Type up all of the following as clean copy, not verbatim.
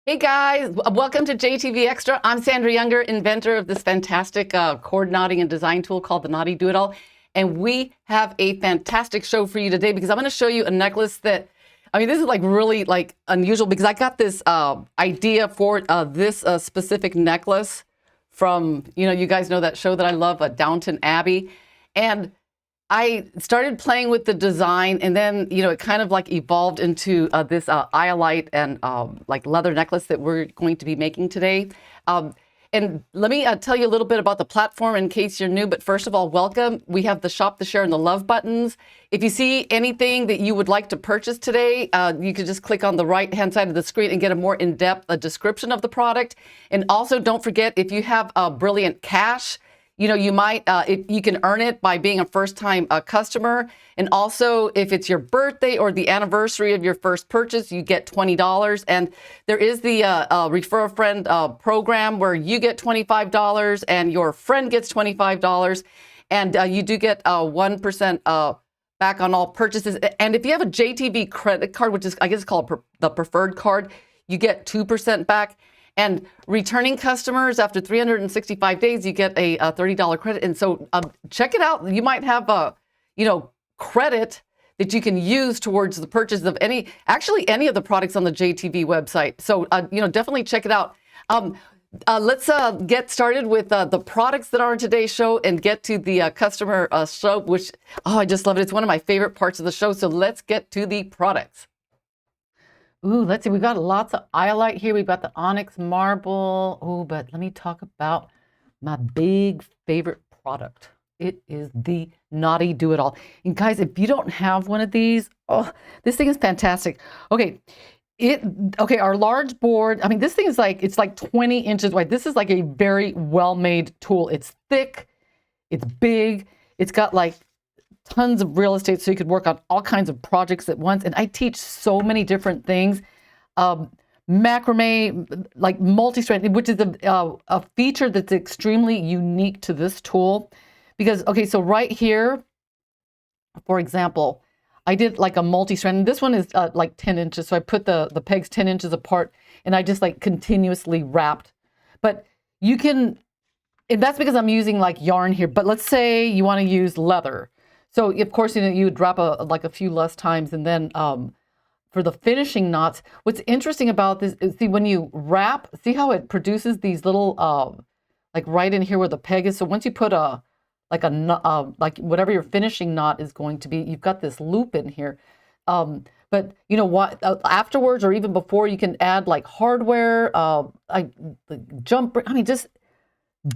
Hey guys, welcome to JTV Extra. I'm Sandra Younger, inventor of this fantastic cord knotting and design tool called the Knotty-Do-It-All. And we have a fantastic show for you today because I'm going to show you a necklace that, this is like really like unusual because I got this idea for this specific necklace from, you guys know that show that I love, Downton Abbey. And I started playing with the design, and then it kind of like evolved into this Iolite and like leather necklace that we're going to be making today. And let me tell you a little bit about the platform in case you're new. But first of all, welcome. We have the shop, the share, and the love buttons. If you see anything that you would like to purchase today, you can just click on the right-hand side of the screen and get a more in-depth description of the product. And also, don't forget, if you have brilliant cash, you might, you can earn it by being a first-time customer. And also, if it's your birthday or the anniversary of your first purchase, you get $20. And there is the Refer a Friend program where you get $25 and your friend gets $25. And you do get 1% back on all purchases. And if you have a JTV credit card, which is, I guess, called the preferred card, you get 2% back. And returning customers after 365 days, you get a $30 credit. And so check it out. You might have a, credit that you can use towards the purchase of any of the products on the JTV website. So, definitely check it out. Let's get started with the products that are in today's show and get to the customer show, which, I just love it. It's one of my favorite parts of the show. So let's get to the products. Ooh, let's see. We've got lots of Iolite here. We've got the onyx marble. Oh, but let me talk about my big favorite product. It is the Knotty-Do-It-All. And guys, if you don't have one of these, this thing is fantastic. Okay, our large board. This thing is it's like 20 inches wide. This is like a very well-made tool. It's thick, it's big, it's got like tons of real estate, so you could work on all kinds of projects at once. And I teach so many different things. Macrame, like multi-strand, which is a feature that's extremely unique to this tool. Because, so right here, for example, I did like a multi-strand. This one is like 10 inches. So I put the pegs 10 inches apart and I just like continuously wrapped. But you can, and that's because I'm using like yarn here. But let's say you want to use leather. So of course, you would wrap like a few less times, and then for the finishing knots, what's interesting about this is, see, when you wrap, see how it produces these little like right in here where the peg is. So once you put like whatever your finishing knot is going to be, you've got this loop in here. But what afterwards or even before, you can add like hardware, just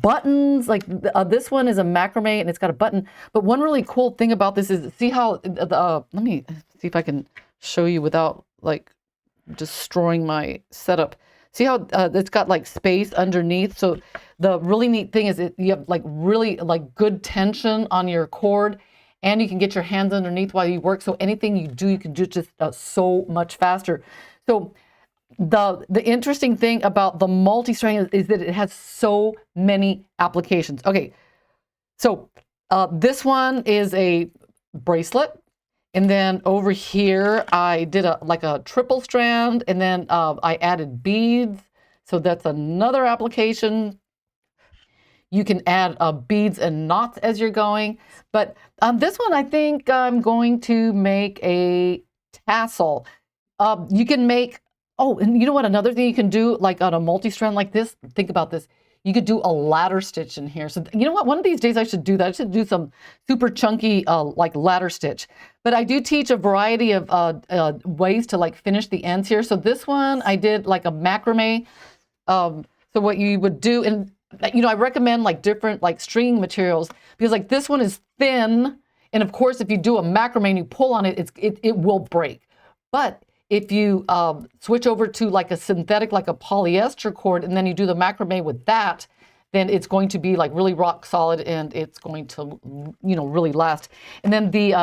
buttons. Like this one is a macrame and it's got a button. But one really cool thing about this is, see how let me see if I can show you without like destroying my setup. See how it's got like space underneath. So the really neat thing is you have like really like good tension on your cord, and you can get your hands underneath while you work. So anything you do, you can do just so much faster. So the interesting thing about the multi-strand is that it has so many applications. Okay, so this one is a bracelet, and then over here I did like a triple strand, and then I added beads, so that's another application. You can add beads and knots as you're going, but this one I think I'm going to make a tassel. You can make, and you know what, another thing you can do, like on a multi-strand like this, think about this, you could do a ladder stitch in here. So you know what, one of these days I should do that. I should do some super chunky like ladder stitch. But I do teach a variety of ways to like finish the ends here. So this one I did like a macrame. So what you would do, and I recommend like different like stringing materials, because like this one is thin, and of course if you do a macrame and you pull on it, it will break. But if you switch over to like a synthetic, like a polyester cord, and then you do the macrame with that, then it's going to be like really rock solid, and it's going to, really last. And then the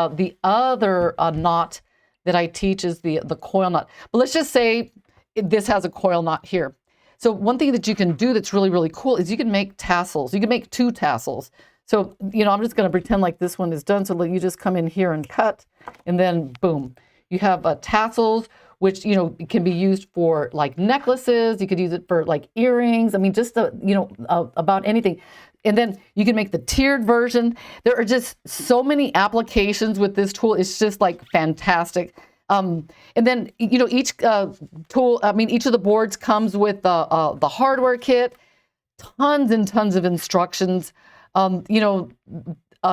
other knot that I teach is the coil knot. But let's just say this has a coil knot here. So one thing that you can do that's really, really cool is you can make tassels. You can make 2 tassels. So, I'm just going to pretend like this one is done. So you just come in here and cut, and then boom. You have tassels which, you know, can be used for like necklaces. You could use it for like earrings. I mean, just, you know, about anything. And then you can make the tiered version. There are just so many applications with this tool. It's just like fantastic. And then, you know, each tool, I mean, each of the boards comes with the hardware kit, tons and tons of instructions. You know,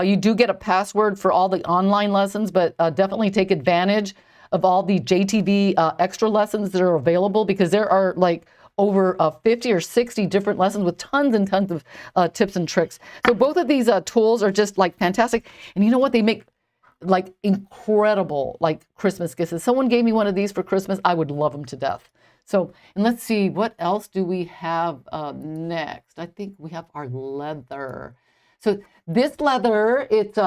you do get a password for all the online lessons, but definitely take advantage of all the JTV extra lessons that are available, because there are like over 50 or 60 different lessons with tons and tons of tips and tricks. So both of these tools are just like fantastic. And you know what? They make like incredible like Christmas gifts. If someone gave me one of these for Christmas, I would love them to death. So, and let's see, what else do we have next? I think we have our leather. So this leather, it's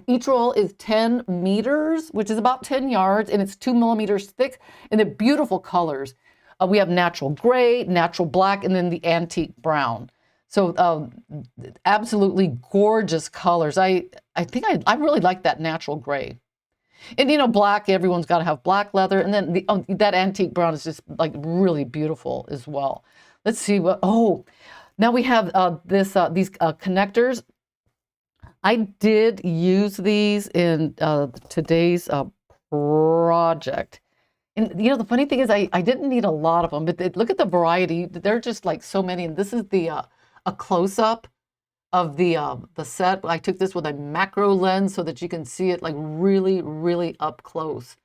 each roll is 10 meters, which is about 10 yards, and it's 2 millimeters thick, and they're beautiful colors. We have natural gray, natural black, and then the antique brown. So absolutely gorgeous colors. I think I really like that natural gray. And, you know, black, everyone's got to have black leather. And then that antique brown is just like really beautiful as well. Let's see what, oh, now we have these connectors. I did use these in today's project. And, you know, the funny thing is I didn't need a lot of them, but look at the variety. They're just like so many. And this is a close-up of the set. I took this with a macro lens so that you can see it like really, really up close.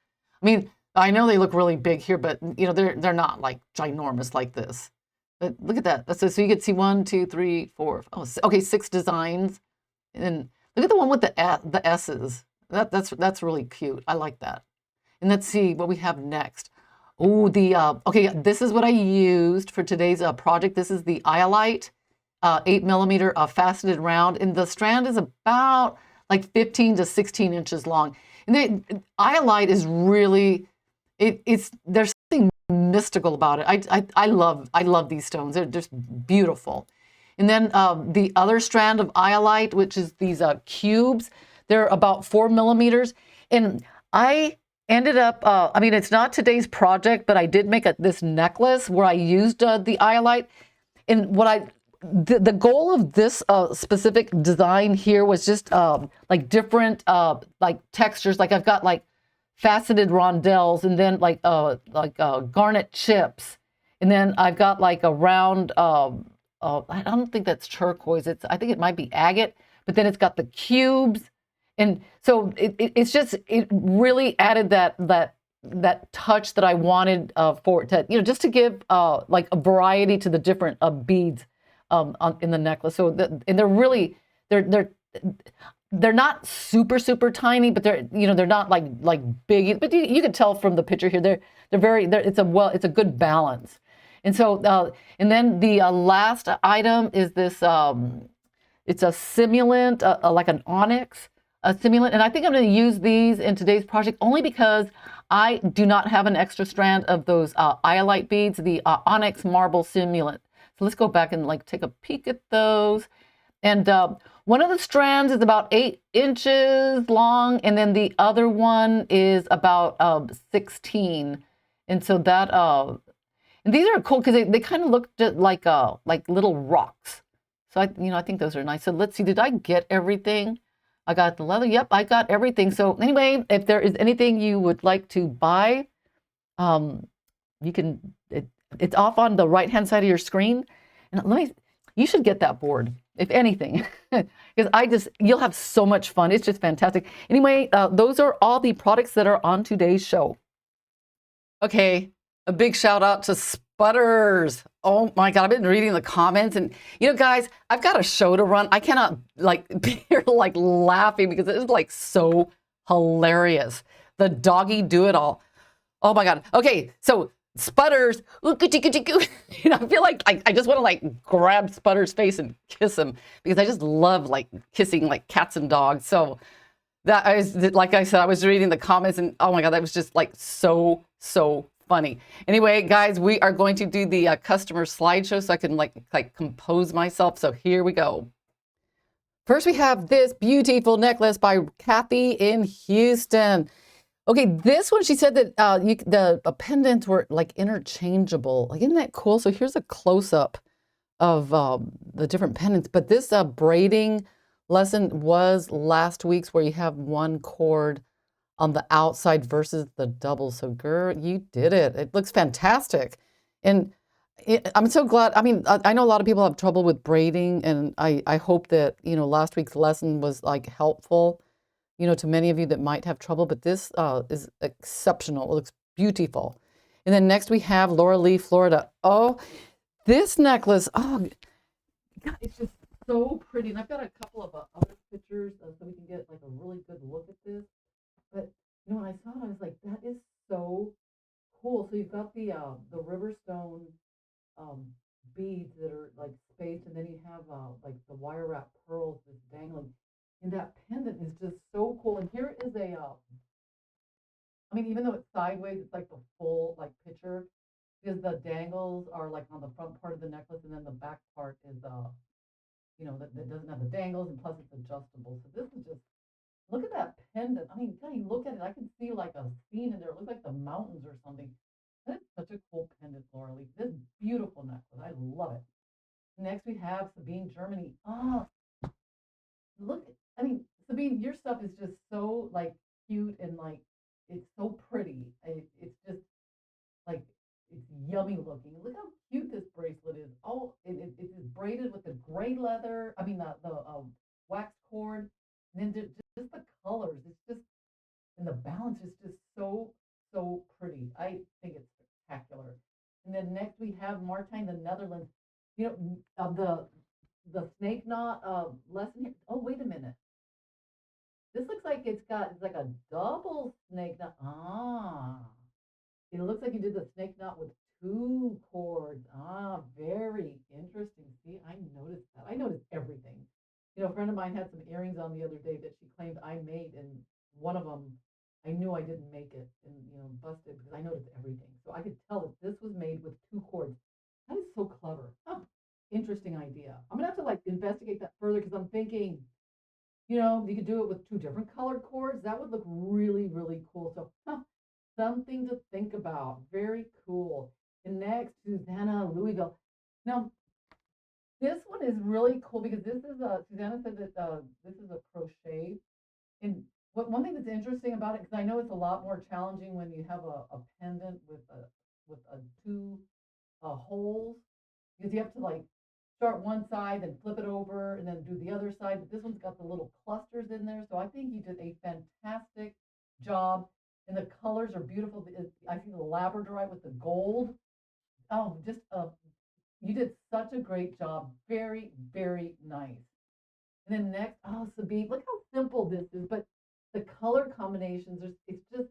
I mean, I know they look really big here, but, you know, they're not like ginormous like this. But look at that. So you can see 1, 2, 3, 4, oh, okay, 6 designs. And look at the one with the S's. That's really cute. I like that. And let's see what we have next. Oh, okay, this is what I used for today's project. This is the Iolite 8 millimeter faceted round, and the strand is about like 15 to 16 inches long. And Iolite is really, there's something mystical about it. I love these stones. They're just beautiful. And then the other strand of Iolite, which is these cubes, they're about 4 millimeters. And I ended up, I mean, it's not today's project, but I did make this necklace where I used the Iolite. And the goal of this specific design here was just like different like textures. Like I've got like faceted rondelles, and then like garnet chips. And then I've got like a round, I don't think that's turquoise. I think it might be agate, but then it's got the cubes. And so it really added that touch that I wanted for it to, you know, just to give like a variety to the different beads in the necklace. So and they're really, they're not super tiny, but they're not like big, but you can tell from the picture here, it's a good balance. And so, and then the last item is this, it's a simulant, like an onyx simulant. And I think I'm going to use these in today's project only because I do not have an extra strand of those Iolite beads, the onyx marble simulant. So let's go back and like take a peek at those. And one of the strands is about 8 inches long, and then the other one is about 16. And so that, and these are cool because they kind of look like little rocks. So I think those are nice. So let's see, did I get everything? I got the leather. Yep, I got everything. So anyway, if there is anything you would like to buy, you can. It's off on the right-hand side of your screen. And you should get that board, if anything, because you'll have so much fun. It's just fantastic. Anyway, those are all the products that are on today's show. Okay, a big shout out to Sputters. Oh my God, I've been reading the comments, and you know, guys, I've got a show to run. I cannot like be here like laughing because it is like so hilarious. The doggy do-it-all. Oh my God. Okay, so Sputters, ooh, you know, I feel like I just want to like grab Sputters' face and kiss him because I just love like kissing like cats and dogs. So that like I said, I was reading the comments, and oh my God, that was just like so funny. Anyway, guys, we are going to do the customer slideshow so I can like compose myself. So here we go. First, we have this beautiful necklace by Kathy in Houston. Okay, this one she said that the pendants were like interchangeable. Like, isn't that cool? So here's a close up of the different pendants. But this braiding lesson was last week's where you have one cord on the outside versus the double. So, girl, you did it. It looks fantastic. And I'm so glad. I mean, I know a lot of people have trouble with braiding, and I hope that, last week's lesson was like helpful, to many of you that might have trouble. But this is exceptional. It looks beautiful. And then next we have Laura Lee, Florida. Oh, this necklace. Oh, God, it's just so pretty. And I've got a couple of other pictures so we can get like a really good look at this. But when I saw it, I was like, that is so cool. So you've got the Riverstone um, beads that are like spaced, and then you have like the wire wrap pearls just dangling. And that pendant is just so cool. And here is I mean, even though it's sideways, it's like the full like picture because the dangles are like on the front part of the necklace, and then the back part is that doesn't have the dangles, and plus it's adjustable. So this is just look at that pendant. I mean, God, you look at it, I can see like a scene in there. It looks like the mountains or something. That's such a cool pendant, Laura Lee. This beautiful necklace. I love it. Next, we have Sabine, Germany. Oh, look. I mean, Sabine, your stuff is just so like cute and like it's so pretty. It's just like it's yummy looking. Look how cute this bracelet is. Oh, it is braided with the gray leather. I mean, the wax cord, and then just the colors. It's just and the balance is just so pretty. I think it's spectacular. And then next we have Martijn, the Netherlands. The snake knot lesson here. Oh, wait a minute. This looks like it's like a double snake knot. It looks like you did the snake knot with two cords. Very interesting. See, I noticed that. I noticed everything. A friend of mine had some earrings on the other day that she claimed I made, and one of them, I knew I didn't make it, and busted because I noticed everything. So I could tell that this was made with two cords. That is so clever. Huh. Interesting idea. I'm gonna have to like investigate that further because I'm thinking, you could do it with two different colored cords. That would look really, really cool. So, something to think about. Very cool. And next, Susanna Louisville. Now, this one is really cool because this is Susanna said that this is a crochet. And one thing that's interesting about it, because I know it's a lot more challenging when you have a pendant with two holes, because you have to like start one side and flip it over and then do the other side. But this one's got the little clusters in there. So I think you did a fantastic job. And the colors are beautiful. I see the labradorite with the gold. Oh, just you did such a great job. Very, very nice. And then next, oh, Sabine, look how simple this is, but the color combinations, it's just,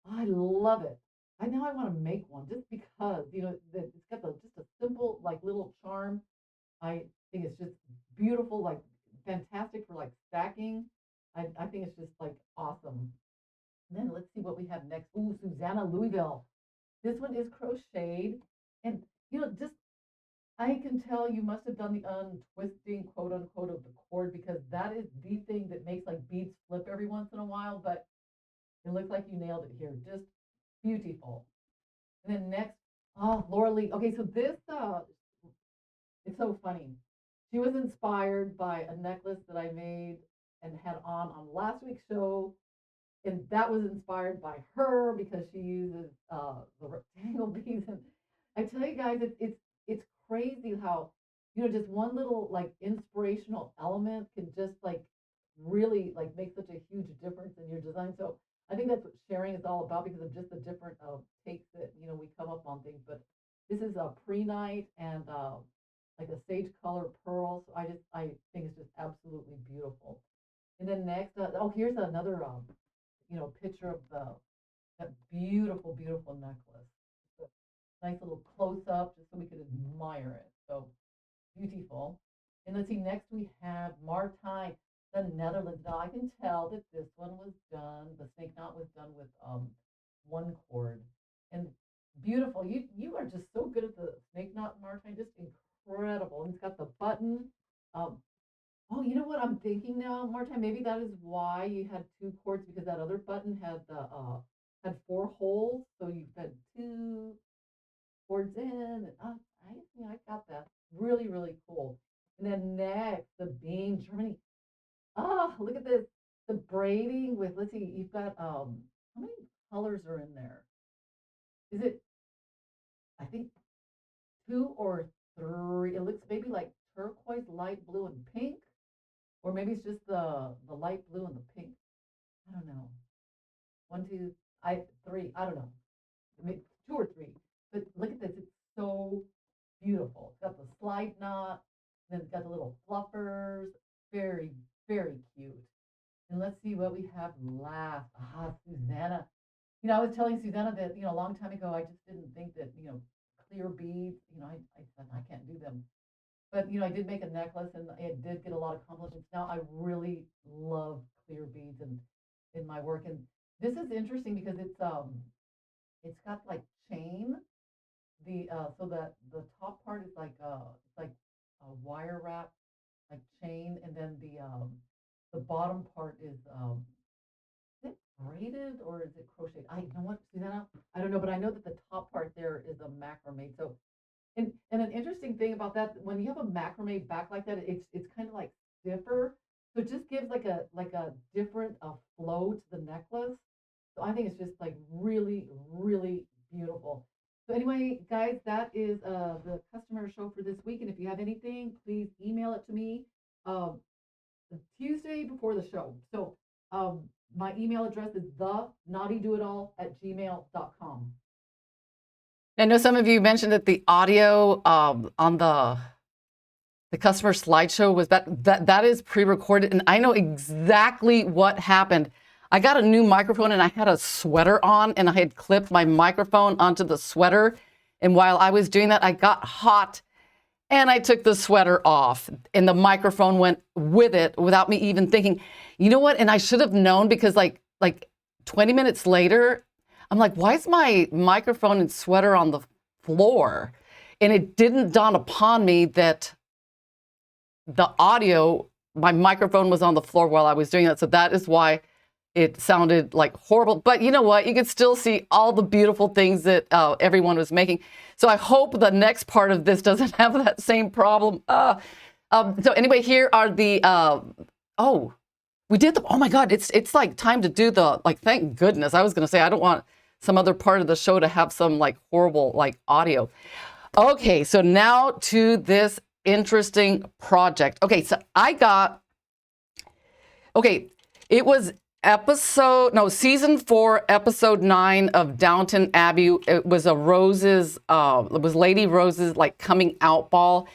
I love it. I want to make one just because, it's got just a simple, like little charm. I think it's just beautiful, like fantastic for like stacking. I think it's just like awesome. And then let's see what we have next. Ooh, Susanna Louisville. This one is crocheted. And, just I can tell you must have done the untwisting, quote unquote, of the cord because that is the thing that makes like beads flip every once in a while. But it looks like you nailed it here. Just beautiful. And then next, oh, Laura Lee. Okay, so this it's so funny. She was inspired by a necklace that I made and had on last week's show, and that was inspired by her because she uses the rectangle beads. And I tell you guys, it's crazy how just one little like inspirational element can just like really like make such a huge difference in your design. So I think that's what sharing is all about because of just the different takes that we come up on things. But this is a pre-night and like a sage color pearl. So I think it's just absolutely beautiful. And then next, oh, here's another picture of that beautiful, beautiful necklace. Nice little close up just so we could admire it. So beautiful. And let's see, next we have Martijn, the Netherlands. Now I can tell that this one was done, the snake knot was done with one cord. And beautiful. You are just so good at the snake knot, Martijn, just incredible. And it's got the button. Um, Oh, you know what I'm thinking now, more time. Maybe that is why you had two cords, because that other button had the had 4 holes, so you had 2 cords in and up. I got that. Really, really cool. And then next, the bean Germany. Ah, look at this. The braiding with, let's see, you've got how many colors are in there? Is it, I think 2 or 3. It looks maybe like turquoise, light blue, and pink. Or maybe it's just the light blue and the pink. I don't know. 1, 2, 3. I don't know. Maybe 2 or 3. But look at this. It's so beautiful. It's got the slide knot. Then it's got the little fluffers. Very, very cute. And let's see what we have last. Ah, Susanna. I was telling Susanna that, a long time ago, I just didn't think that, clear beads, I said, I can't do them. But, I did make a necklace and it did get a lot of compliments. Now I really love clear beads in my work. And this is interesting because it's got like chain. So that the top part is like it's like a wire wrap, like chain, and then the bottom part is it braided or is it crocheted? I know what, Susanna, I don't know, but I know that the top part there is a macrame. So, and an interesting thing about that, when you have a macrame back like that, it's kind of like stiffer, so it just gives like a different flow to the necklace. So I think it's just like really, really beautiful. So anyway, guys, that is the customer show for this week. And if you have anything, please email it to me the Tuesday before the show. So my email address is theknottydoitall@gmail.com. I know some of you mentioned that the audio on the customer slideshow was that is pre-recorded, and I know exactly what happened. I got a new microphone and I had a sweater on and I had clipped my microphone onto the sweater. And while I was doing that, I got hot and I took the sweater off and the microphone went with it without me even thinking. You know what? And I should have known, because like 20 minutes later, I'm like, why is my microphone and sweater on the floor? And it didn't dawn upon me that the audio, my microphone was on the floor while I was doing that. So that is why it sounded like horrible. But you know what? You could still see all the beautiful things that everyone was making. So I hope the next part of this doesn't have that same problem. So anyway, here are the, we did the, oh my God, it's like time to do the, like, thank goodness. I was going to say, I don't want some other part of the show to have some like horrible like audio. Okay, so now to this interesting project. Okay, so it was season 4, episode 9 of Downton Abbey. It was it was Lady Rose's like coming out ball.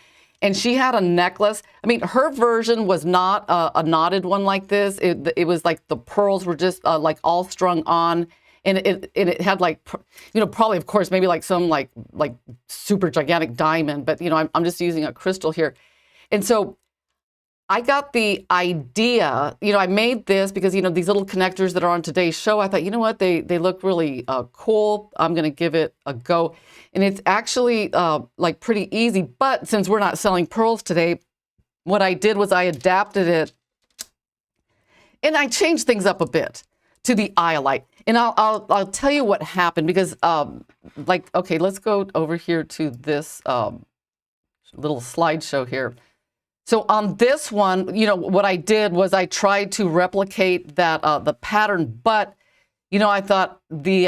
And she had a necklace. I mean, her version was not a knotted one like this. It was like the pearls were just like all strung on. And it had like, probably, of course, maybe like some like super gigantic diamond. But, I'm just using a crystal here. And so I got the idea, I made this because, these little connectors that are on today's show, I thought, you know what, they look really cool. I'm going to give it a go. And it's actually like pretty easy. But since we're not selling pearls today, what I did was I adapted it and I changed things up a bit to the Iolite. And I'll tell you what happened, because okay, let's go over here to this little slideshow here. So on this one, what I did was I tried to replicate that the pattern, but I thought the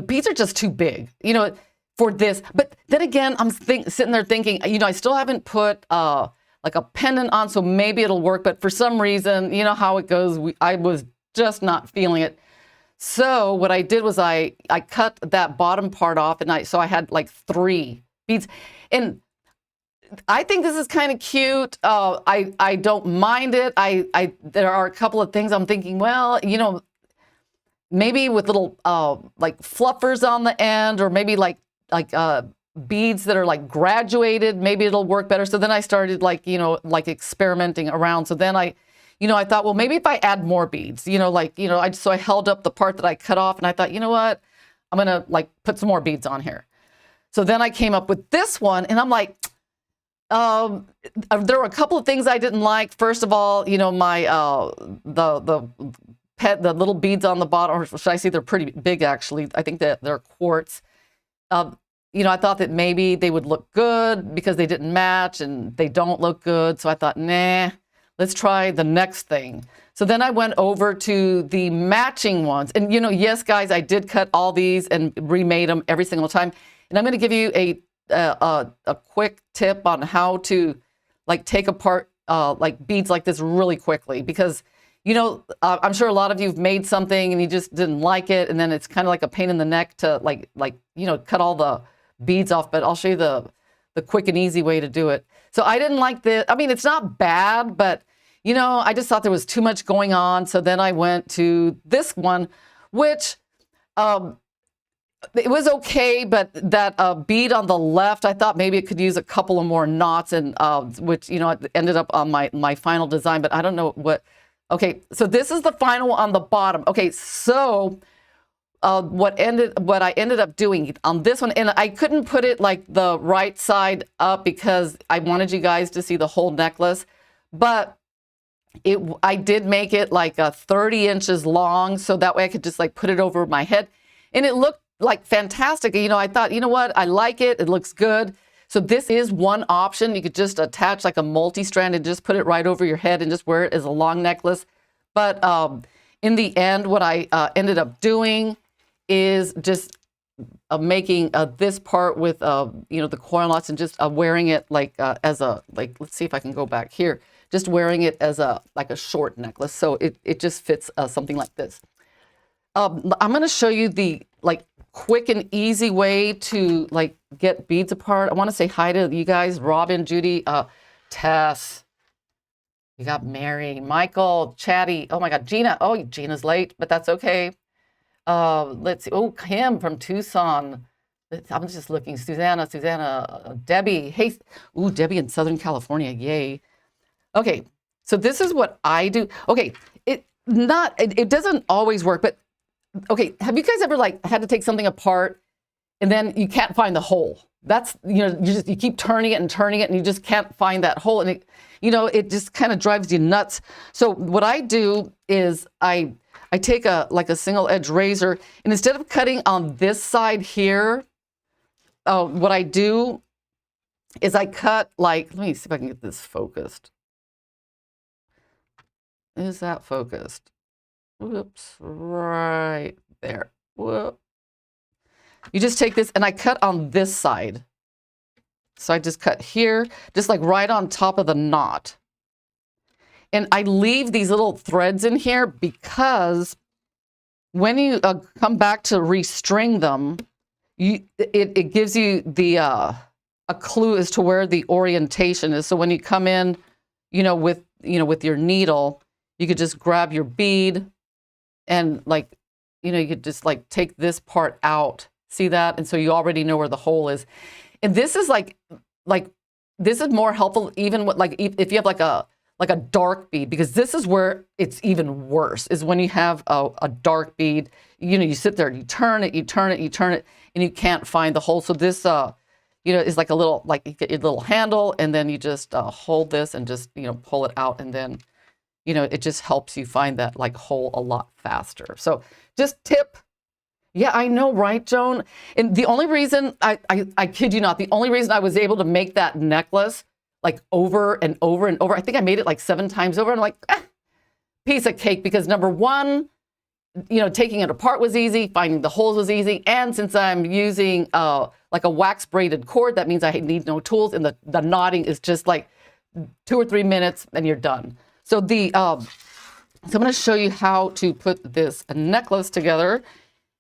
beads are just too big, for this. But then again, I'm sitting there thinking, I still haven't put like a pendant on, so maybe it'll work. But for some reason, you know how it goes. I was just not feeling it. So what I did was I cut that bottom part off, and so I had like 3 beads. And I think this is kind of cute. I don't mind it. There are a couple of things I'm thinking, well, maybe with little like fluffers on the end, or maybe like beads that are like graduated, maybe it'll work better. So then I started like experimenting around. So then I thought, well, maybe if I add more beads, so I held up the part that I cut off, and I thought, you know what, I'm gonna like put some more beads on here. So then I came up with this one, and I'm like, Um, there were a couple of things I didn't like. First of all, you know, my the little beads on the bottom, or should I say they're pretty big actually. I think that they're quartz. Um, you know, I thought that maybe they would look good because they didn't match, and they don't look good. So I thought, nah, let's try the next thing. So then I went over to the matching ones. And, you know, yes, guys, I did cut all these and remade them every single time. And I'm going to give you a quick tip on how to like take apart like beads like this really quickly, because you know, I'm sure a lot of you have made something and you just didn't like it, and then it's kind of like a pain in the neck to like you know, cut all the beads off. But I'll show you the quick and easy way to do it. So I didn't like this. I mean, it's not bad, but you know, I just thought there was too much going on. So then I went to this one, which it was okay, but that bead on the left, I thought maybe it could use a couple of more knots, and which, you know, it ended up on my final design, but I don't know what. Okay, so this is the final on the bottom. Okay, so what I ended up doing on this one, and I couldn't put it like the right side up because I wanted you guys to see the whole necklace, but I did make it like 30 inches long, so that way I could just like put it over my head, and it looked like fantastic. You know, I thought, you know what, I like it. It looks good. So this is one option. You could just attach like a multi-strand and just put it right over your head and just wear it as a long necklace. But in the end, what I ended up doing is just making this part with, you know, the coil knots, and just wearing it like as a, like, let's see if I can go back here, just wearing it as a, like a short necklace. So it just fits something like this. I'm going to show you the like quick and easy way to like get beads apart. I want to say hi to you guys, Robin, Judy, Tess. You got Mary, Michael, Chatty. Oh my God, Gina. Oh, Gina's late, but that's okay. Let's see. Oh, Kim from Tucson. I'm just looking. Susanna, Debbie. Hey, ooh, Debbie in Southern California. Yay. Okay, so this is what I do. Okay, it doesn't always work, but okay, have you guys ever like had to take something apart and then you can't find the hole? That's, you know, you keep turning it and you just can't find that hole, and it, you know, it just kind of drives you nuts. So what I do is I take like a single edge razor, and instead of cutting on this side here, what I do is I cut like, let me see if I can get this focused. Is that focused? Whoops, right there. Whoop. You just take this, and I cut on this side. So I just cut here, just like right on top of the knot. And I leave these little threads in here because when you come back to restring them, it gives you the a clue as to where the orientation is. So when you come in, with your needle, you could just grab your bead and you could just like take this part out. See that? And so you already know where the hole is. And this is like this is more helpful even with if you have like a dark bead, because this is where it's even worse, is when you have a dark bead. You sit there, you turn it, and you can't find the hole. So this is like a little, you get your little handle, and then you just hold this and just pull it out, and then it just helps you find that hole a lot faster. So just tip. Yeah, I know, right, Joan? And the only reason, I kid you not, the only reason I was able to make that necklace over and over and over, I think I made it 7 times over, and I'm like, piece of cake, because number one, taking it apart was easy, finding the holes was easy, and since I'm using a wax braided cord, that means I need no tools, and the knotting is just 2 or 3 minutes and you're done. So I'm going to show you how to put this necklace together.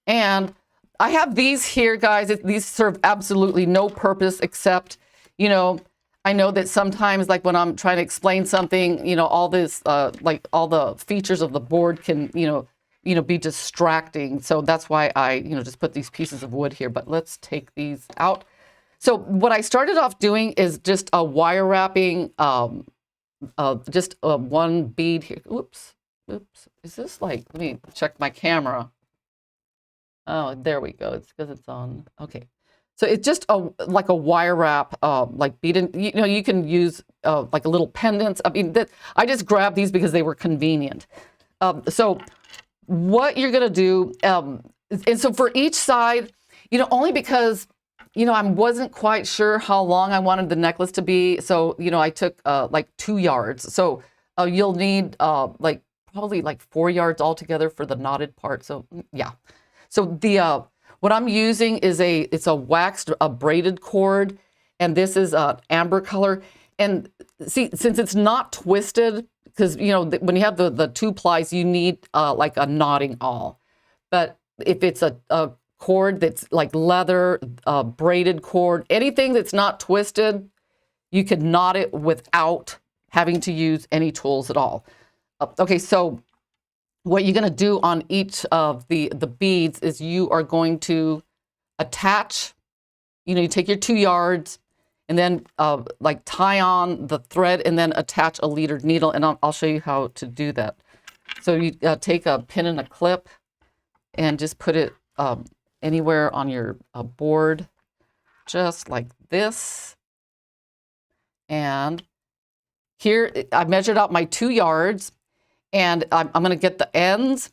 And I have these here, guys. These serve absolutely no purpose except, I know that sometimes when I'm trying to explain something, all this, all the features of the board can, be distracting. So that's why I, just put these pieces of wood here. But let's take these out. So what I started off doing is just a wire wrapping, just one bead here. Oops. Is this let me check my camera. Oh, there we go. It's because it's on. Okay. So it's just like a wire wrap, like beaded. You know, you can use like a little pendants. I mean, I just grabbed these because they were convenient. So what you're gonna do, and so for each side, you know, only because, you know, I wasn't quite sure how long I wanted the necklace to be. So, you know, I took like 2 yards. So you'll need like probably like 4 yards altogether for the knotted part. So yeah. So the what I'm using is it's a waxed, a braided cord, and this is amber color. And see, since it's not twisted, because you know when you have the 2 plies, you need like a knotting awl. But if it's a cord that's like leather, braided cord, anything that's not twisted, you could knot it without having to use any tools at all. Okay, so what you're going to do on each of the beads is you are going to attach, you know, you take your 2 yards and then like tie on the thread and then attach a leadered needle, and I'll show you how to do that. So you take a pin and a clip and just put it anywhere on your board, just like this. And here I measured out my 2 yards, and I'm going to get the ends.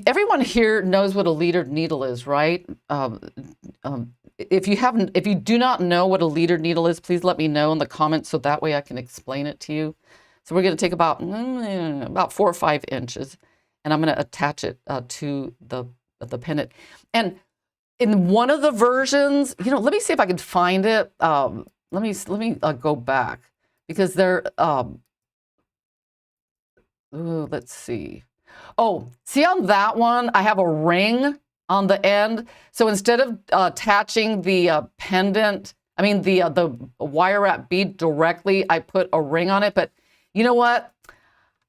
Everyone here knows what a leadered needle is, right? If you do not know what a leadered needle is, please let me know in the comments so that way I can explain it to you. So we're going to take about 4 or 5 inches, and I'm going to attach it to the pendant. And in one of the versions, you know, let me see if I can find it. Let me go back, because they're let's see. Oh, see on that one, I have a ring on the end. So instead of attaching the pendant, I mean the wire wrap bead directly, I put a ring on it. But you know what?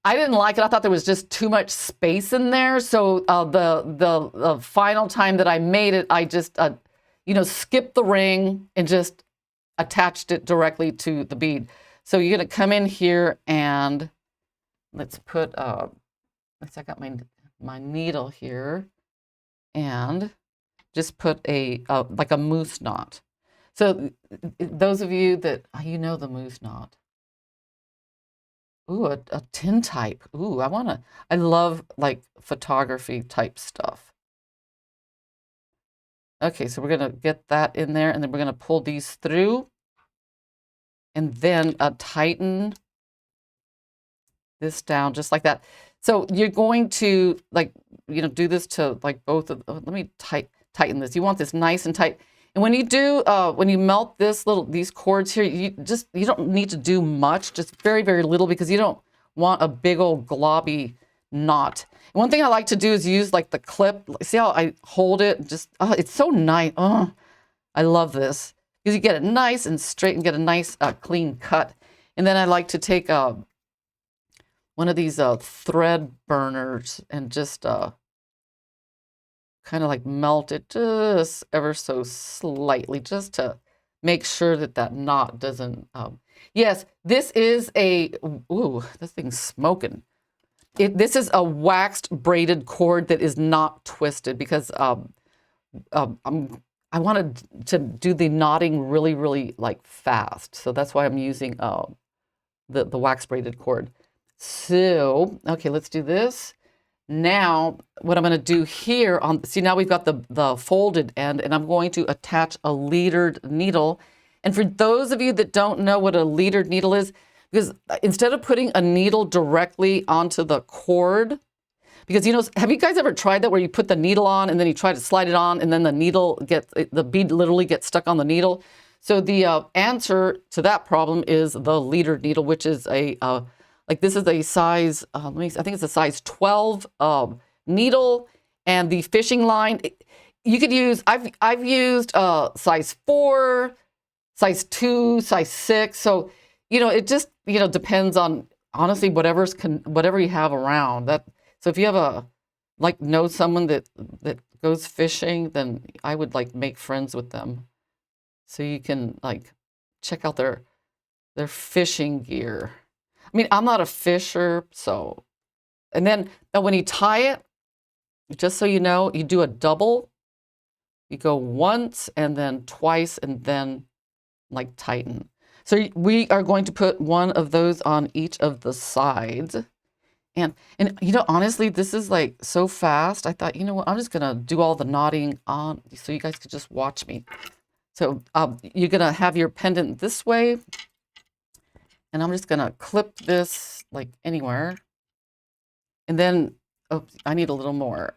I didn't like it. I thought there was just too much space in there. So the final time that I made it, I just you know, skipped the ring and just attached it directly to the bead. So you're gonna come in here and let's put I got my needle here, and just put a like a moose knot. So those of you that you know the moose knot. Ooh, a tin type. Ooh, I love like photography type stuff. Okay, so we're gonna get that in there, and then we're gonna pull these through, and then tighten this down just like that. So you're going to, like, you know, do this to like both of, let me tighten this. You want this nice and tight. And when you do, when you melt these cords here, you don't need to do much, just very, very little, because you don't want a big old globby knot. And one thing I like to do is use like the clip. See how I hold it? Just, it's so nice. Oh, I love this, because you get it nice and straight and get a nice clean cut. And then I like to take one of these thread burners and just kind of like melt it just ever so slightly, just to make sure that knot doesn't. Yes, this is ooh, this thing's smoking. This is a waxed braided cord that is not twisted, because I wanted to do the knotting really, really like fast. So that's why I'm using the wax braided cord. So, okay, let's do this. Now, what I'm going to do here see, now we've got the folded end, and I'm going to attach a leadered needle. And for those of you that don't know what a leadered needle is, because instead of putting a needle directly onto the cord, because, you know, have you guys ever tried that, where you put the needle on and then you try to slide it on, and then the bead literally gets stuck on the needle? So the answer to that problem is the leadered needle, which is like this is a size, I think it's a size 12 needle, and the fishing line, you could use, I've used size 4, size 2, size 6. So, you know, it just, you know, depends on, honestly, whatever you have around. So if you have know someone that goes fishing, then I would like make friends with them, so you can like check out their fishing gear. I mean, I'm not a fisher, so. And then when you tie it, just so you know, you do a double. you go once and then twice and then like tighten. So we are going to put one of those on each of the sides. And you know, honestly, this is like so fast. I thought, you know what, I'm just gonna do all the knotting on so you guys could just watch me. So you're gonna have your pendant this way, and I'm just gonna clip this like anywhere. And then, oh, I need a little more.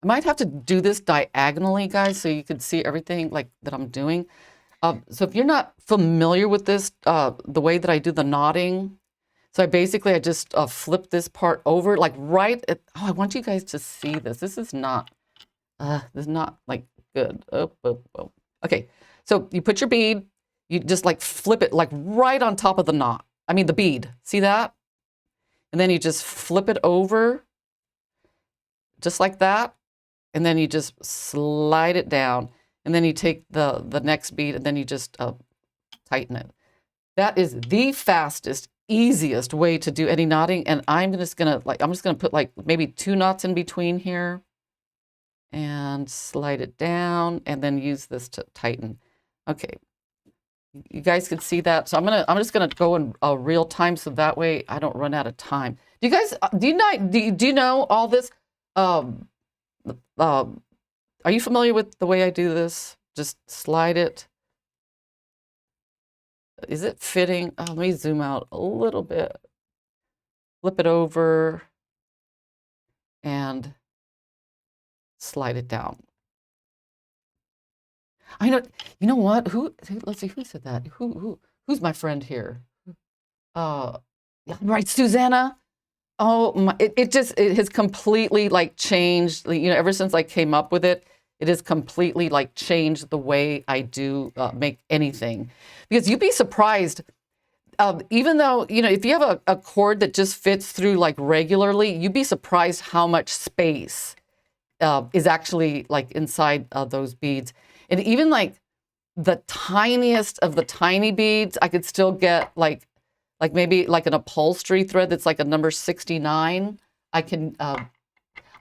I might have to do this diagonally, guys, so you can see everything like that I'm doing. So if you're not familiar with this, the way that I do the knotting, so I just flip this part over, like right at, oh, I want you guys to see this. This is not like good. Oh, oh, oh. Okay, so you put your bead, you just like flip it like right on top of the knot. I mean the bead, see that? And then you just flip it over, just like that. And then you just slide it down. And then you take the next bead and then you just tighten it. That is the fastest, easiest way to do any knotting. And I'm just gonna put like maybe 2 knots in between here and slide it down and then use this to tighten. Okay, you guys can see that. So I'm just gonna go in real time so that way I don't run out of time. Do you guys do you know all this? Are you familiar with the way I do this? Just slide it. Is it fitting? Oh, let me zoom out a little bit. Flip it over and slide it down. I know, you know what? Let's see, who said that? Who's my friend here? Right, Susanna. Oh my, it has completely like changed, you know, ever since I came up with it. It has completely like changed the way I do make anything. Because you'd be surprised, even though, you know, if you have a cord that just fits through like regularly, you'd be surprised how much space is actually like inside those beads. And even like the tiniest of the tiny beads, I could still get like maybe like an upholstery thread that's like a number 69. I can,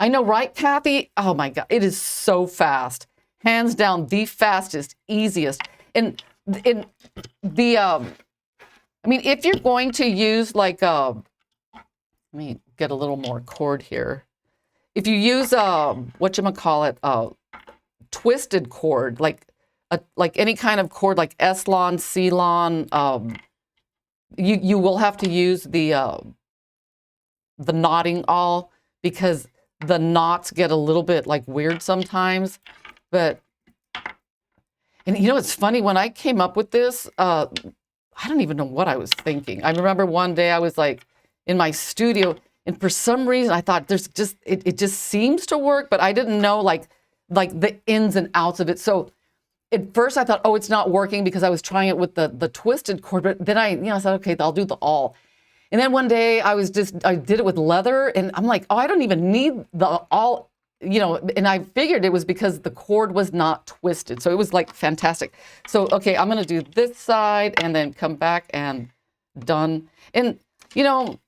I know, right, Kathy? Oh my God, it is so fast. Hands down, the fastest, easiest. And in the, I mean, if you're going to use like, let me get a little more cord here. If you use, whatchamacallit, twisted cord, like any kind of cord, like S-Lon, C-Lon, you will have to use the knotting awl because the knots get a little bit like weird sometimes. But, and you know, it's funny, when I came up with this, I don't even know what I was thinking. I remember one day I was like in my studio and for some reason I thought there's just, it just seems to work, but I didn't know like the ins and outs of it. So at first I thought, oh, it's not working because I was trying it with the twisted cord, but then I said, okay, I'll do the awl. And then one day I did it with leather and I'm like, oh, I don't even need the awl, you know, and I figured it was because the cord was not twisted. So it was like fantastic. So, okay, I'm going to do this side and then come back and done. And, you know,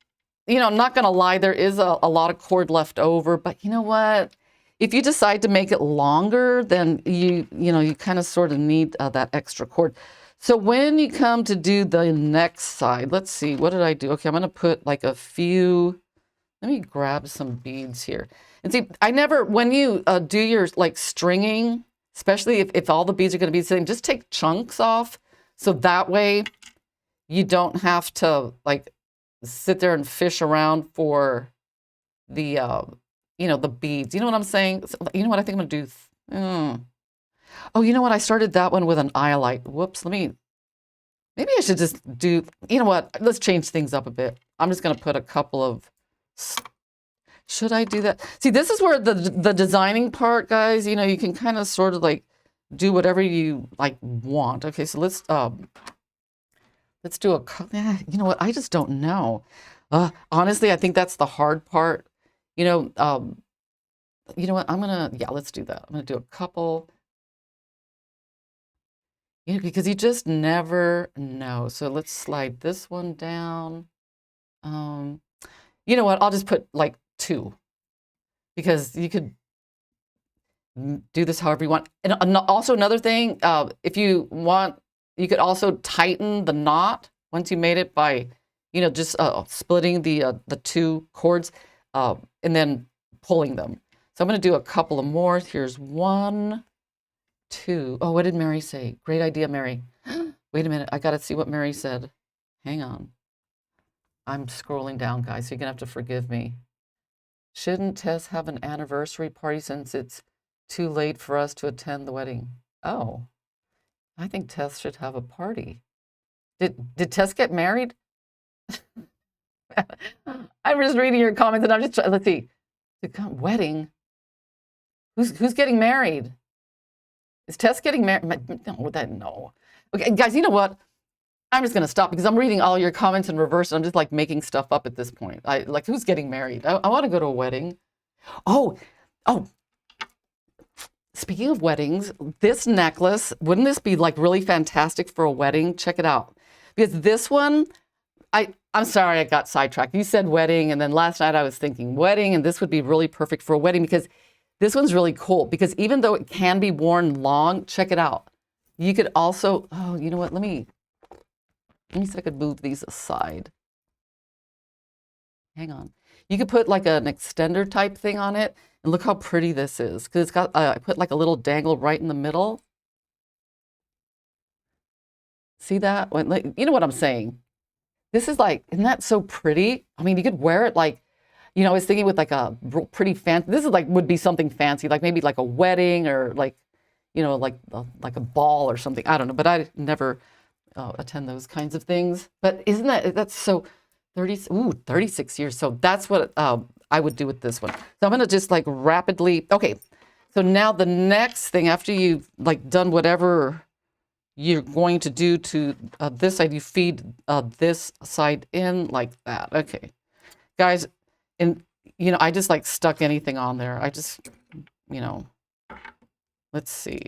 I'm not going to lie, there is a lot of cord left over, but you know what? If you decide to make it longer, then you kind of sort of need that extra cord. So when you come to do the next side, let's see, what did I do? Okay, I'm going to put like a few, let me grab some beads here. And see, when you do your like stringing, especially if all the beads are going to be the same, just take chunks off. So that way you don't have to like sit there and fish around for the, the beads. You know what I'm saying? You know what I think I'm going to do? Oh, you know what? I started that one with an Iolite. Whoops. Maybe I should just do, you know what? Let's change things up a bit. I'm just going to put a couple of, should I do that? See, this is where the designing part, guys, you know, you can kind of sort of like do whatever you like want. Okay, so let's do you know what? I just don't know. Honestly, I think that's the hard part. You know what? Let's do that. I'm going to do a couple. You know, because you just never know. So let's slide this one down. You know what? I'll just put like 2 because you could, do this however you want. And also another thing, if you want, you could also tighten the knot once you made it by, just splitting the two cords and then pulling them. So I'm going to do a couple of more. Here's 1, 2. Oh, what did Mary say? Great idea, Mary. Wait a minute. I got to see what Mary said. Hang on. I'm scrolling down, guys, so you're going to have to forgive me. Shouldn't Tess have an anniversary party since it's too late for us to attend the wedding? Oh, I think Tess should have a party. Did Tess get married? I'm just reading your comments and I'm just trying, let's see. Wedding? Who's getting married? Is Tess getting married? No. Okay, guys, you know what? I'm just going to stop because I'm reading all your comments in reverse and I'm just like making stuff up at this point. Like, who's getting married? I want to go to a wedding. Oh, speaking of weddings, this necklace, wouldn't this be like really fantastic for a wedding? Check it out. Because this one, I'm sorry I got sidetracked. You said wedding, and then last night I was thinking wedding, and this would be really perfect for a wedding because this one's really cool. Because even though it can be worn long, check it out. You could also, oh, you know what? Let me see if I could move these aside. Hang on. You could put like an extender type thing on it, and look how pretty this is. Because it's got, I put like a little dangle right in the middle. See that? You know what I'm saying? This is like, isn't that so pretty? I mean, you could wear it like, I was thinking with like a real pretty fancy, this is like, would be something fancy, like maybe like a wedding or like, like a ball or something. I don't know, but I never attend those kinds of things. But isn't that's so 36 years. So that's what I would do with this one. So I'm going to just like rapidly, okay. So now the next thing after you've like done whatever you're going to do to this side, you feed this side in like that. Okay, guys, and I just like stuck anything on there. I just, let's see.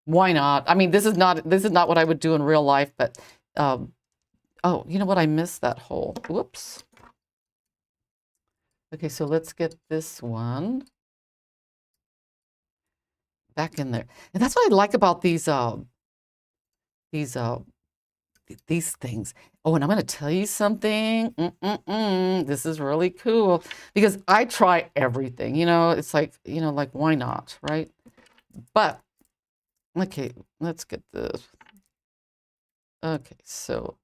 Why not? I mean, this is not what I would do in real life, but oh, you know what? I missed that hole. Whoops. Okay, so let's get this one back in there. And that's what I like about these things. Oh, and I'm going to tell you something. This is really cool because I try everything. It's like, like why not, right? But okay, let's get this. Okay, so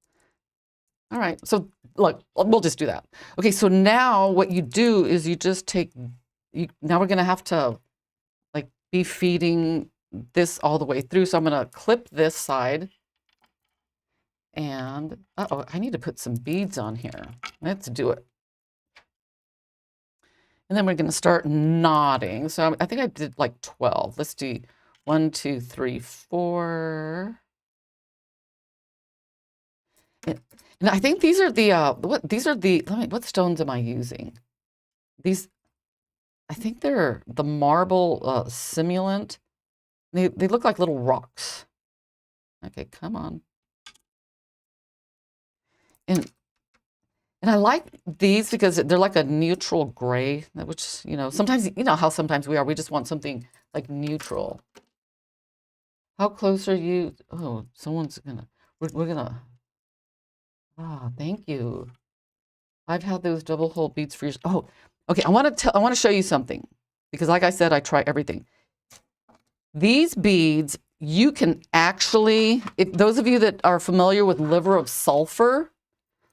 all right. So look, we'll just do that. Okay, so now what you do is you just take. Now we're going to have to like be feeding this all the way through. So I'm going to clip this side. And, uh-oh, I need to put some beads on here. Let's do it. And then we're going to start knotting. So I think I did like 12. Let's do 1, 2, 3, 4. And I think these are the, what stones am I using? These, I think they're the marble simulant. They look like little rocks. Okay, come on. And I like these because they're like a neutral gray, which, sometimes, how sometimes we just want something like neutral. How close are you? Oh, someone's gonna, we're gonna, thank you. I've had those double hole beads for years. Oh, okay, I want to show you something because like I said, I try everything. These beads, you can actually, those of you that are familiar with liver of sulfur,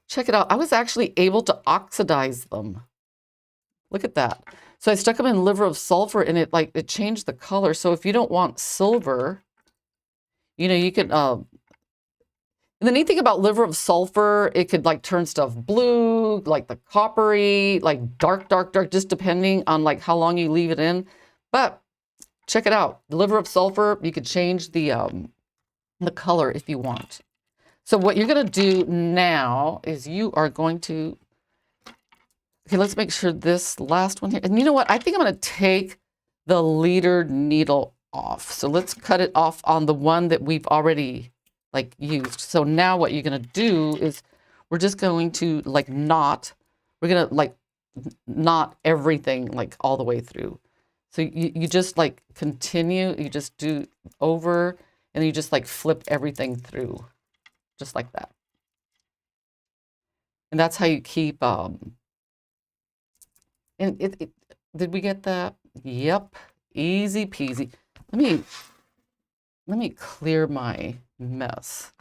check it out. I was actually able to oxidize them. Look at that. So I stuck them in liver of sulfur and it changed the color. So if you don't want silver, you could, and the neat thing about liver of sulfur, it could like turn stuff blue, like the coppery, like dark, just depending on like how long you leave it in. But check it out. The liver of sulfur, you could change the color if you want. So what you're going to do now is you are going to, okay, let's make sure this last one here. And you know what? I think I'm going to take the leader needle off. So let's cut it off on the one that we've already like used. So now what you're going to do is we're just going to like knot. We're going to like knot everything like all the way through. So you just like continue, you just do over, and you just like flip everything through, just like that. And that's how you keep, and did we get that? Yep, easy peasy. Let me clear my mess.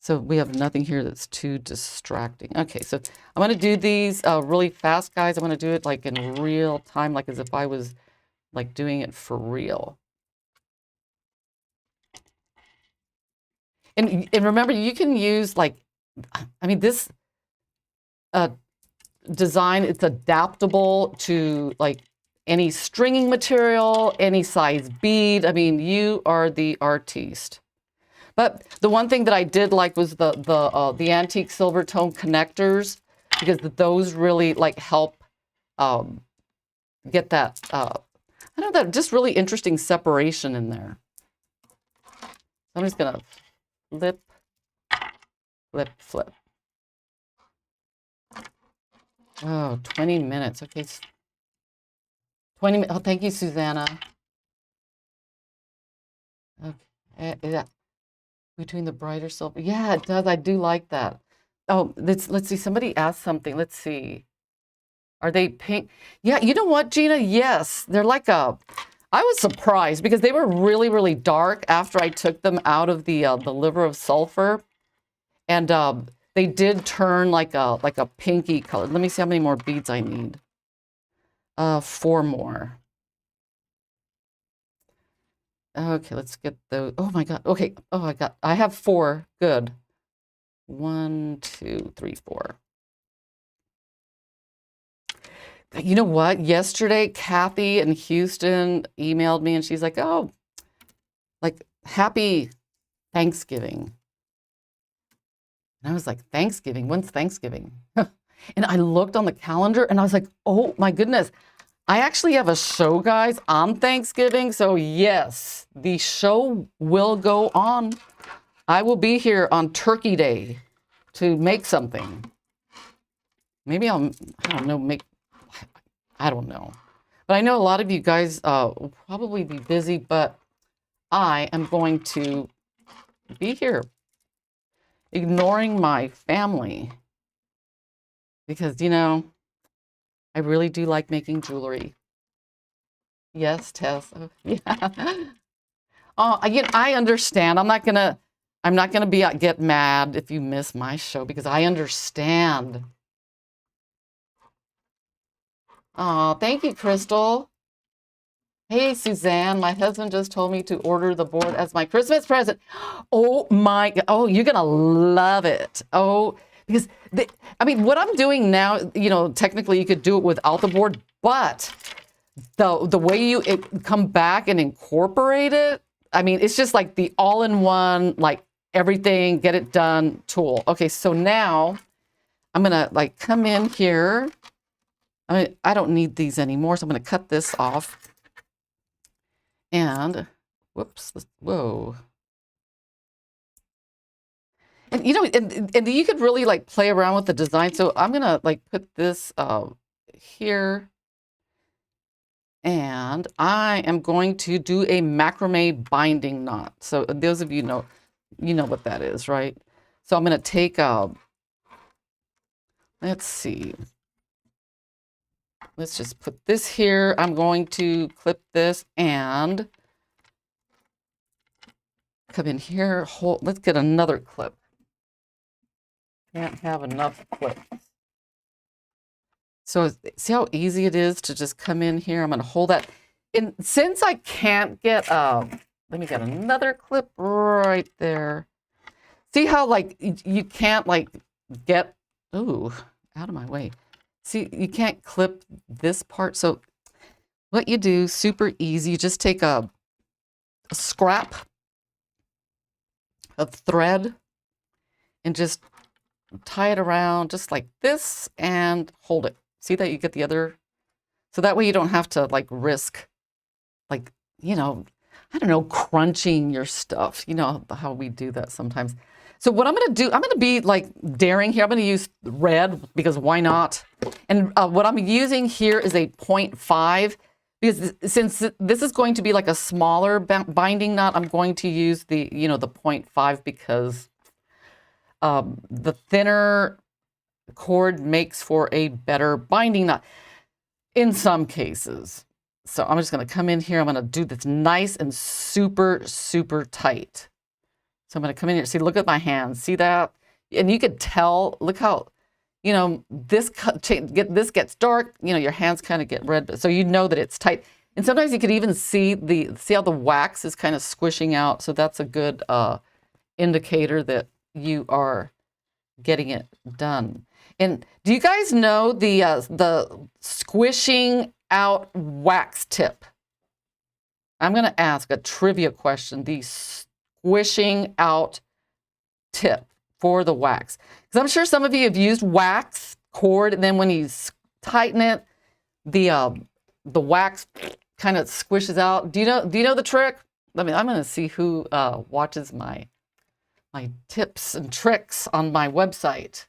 So we have nothing here that's too distracting. Okay, so I'm going to do these really fast, guys. I'm going to do it like in real time, like as if I was like doing it for real. And remember, you can use like, I mean, this design, it's adaptable to like any stringing material, any size bead. I mean, you are the artiste. But the one thing that I did like was the antique silver tone connectors, because those really like help get that, I don't know, that just really interesting separation in there. I'm just gonna flip, flip, flip. Oh, 20 minutes. Okay. 20 minutes. Oh, thank you, Susanna. Okay. Yeah. Between the brighter silver. Yeah, it does. I do like that. Oh, let's see. Somebody asked something. Let's see. Are they pink? Yeah, you know what, Gina? Yes. They're like a, I was surprised because they were really, really dark after I took them out of the liver of sulfur. And they did turn like a pinky color. Let me see how many more beads I need. 4 more. Okay, let's get those. Oh my God. Okay. Oh, I have 4. Good. 1, 2, 3, 4. You know what? Yesterday, Kathy in Houston emailed me and she's like, oh, like, happy Thanksgiving. And I was like, Thanksgiving? When's Thanksgiving? And I looked on the calendar and I was like, oh my goodness. I actually have a show, guys, on Thanksgiving. So yes, the show will go on. I will be here on Turkey Day to make something. Maybe I don't know, I don't know. But I know a lot of you guys will probably be busy, but I am going to be here ignoring my family because, you know, I really do like making jewelry. Yes, Tess. Oh, yeah. Oh, again, I understand. I'm not gonna get mad if you miss my show because I understand. Oh, thank you, Crystal. Hey, Suzanne, my husband just told me to order the board as my Christmas present. Oh my God. Oh, you're gonna love it. Oh, because I mean, what I'm doing now, you know, technically you could do it without the board, but the way you come back and incorporate it, I mean, it's just like the all-in-one, like everything, get it done tool. Okay, so now I'm gonna like come in here. I mean, I don't need these anymore, so I'm gonna cut this off. And whoops, whoa. And you know, and you could really like play around with the design. So I'm gonna like put this here. And I am going to do a macrame binding knot. So those of you know what that is, right? So I'm going to take let's see. Let's just put this here. I'm going to clip this and come in here. Let's get another clip. Can't have enough clips. So see how easy it is to just come in here. I'm going to hold that. And since I can't get, let me get another clip right there. See how like you can't like get, ooh, out of my way. See, you can't clip this part. So what you do, super easy, you just take a scrap of thread and just tie it around just like this and hold it. See that you get the other, so that way you don't have to like risk, like, you know, I don't know, crunching your stuff. You know how we do that sometimes. So what I'm going to do, I'm going to be like daring here. I'm going to use red because why not? And what I'm using here is a 0.5 because since this is going to be like a smaller binding knot, I'm going to use the, the 0.5 because the thinner cord makes for a better binding knot in some cases. So I'm just going to come in here. I'm going to do this nice and super, super tight. So I'm going to come in here. See, look at my hands. See that? And you could tell, look how, this gets dark, your hands kind of get red. So you know that it's tight. And sometimes you could even see how the wax is kind of squishing out. So that's a good indicator that you are getting it done. And do you guys know the squishing out wax tip? I'm going to ask a trivia question. The squishing out tip for the wax, because I'm sure some of you have used wax cord, and then when you tighten it, the wax kind of squishes out. Do you know the trick? I'm going to see who watches my tips and tricks on my website.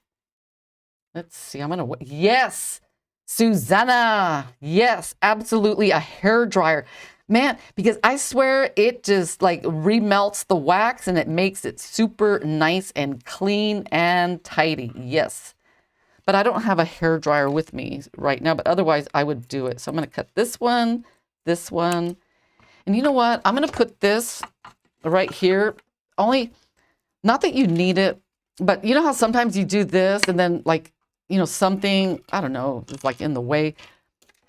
Let's see. Yes, Susanna. Yes, absolutely. A hair dryer. Man, because I swear it just like remelts the wax and it makes it super nice and clean and tidy. Yes. But I don't have a hair dryer with me right now, but otherwise I would do it. So I'm going to cut this one. And you know what? I'm going to put this right here. Not that you need it, but you know how sometimes you do this and then like, something, I don't know, is like in the way.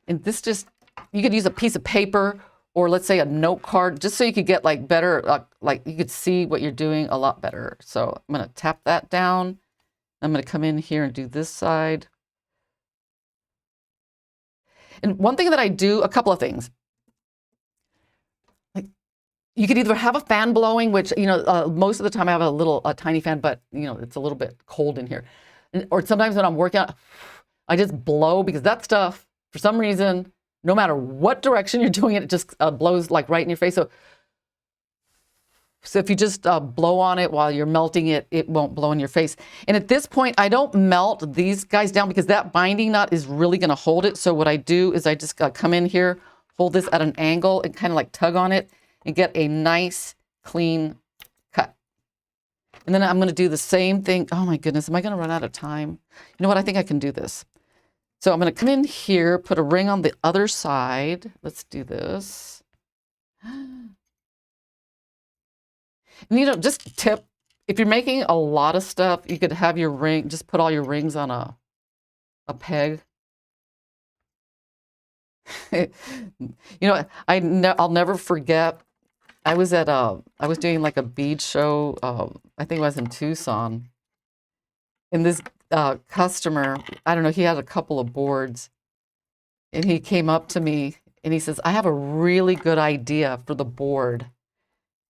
And this you could use a piece of paper or let's say a note card, just so you could get like better, like you could see what you're doing a lot better. So I'm going to tap that down. I'm going to come in here and do this side. And one thing that I do, a couple of things. Like you could either have a fan blowing, which, most of the time I have a tiny fan, but it's a little bit cold in here. Or sometimes when I'm working out, I just blow, because that stuff, for some reason, no matter what direction you're doing it, it just blows like right in your face. So if you just blow on it while you're melting it, it won't blow in your face. And at this point, I don't melt these guys down because that binding knot is really going to hold it. So what I do is I just come in here, hold this at an angle and kind of like tug on it and get a nice clean cut. And then I'm going to do the same thing. Oh my goodness, am I going to run out of time? You know what? I think I can do this. So I'm going to come in here, put a ring on the other side. Let's do this. And just tip, if you're making a lot of stuff, you could have your ring, just put all your rings on a peg. I'll never forget. I was doing like a bead show. I think it was in Tucson. And this customer, I don't know, he had a couple of boards, and he came up to me and he says, I have a really good idea for the board.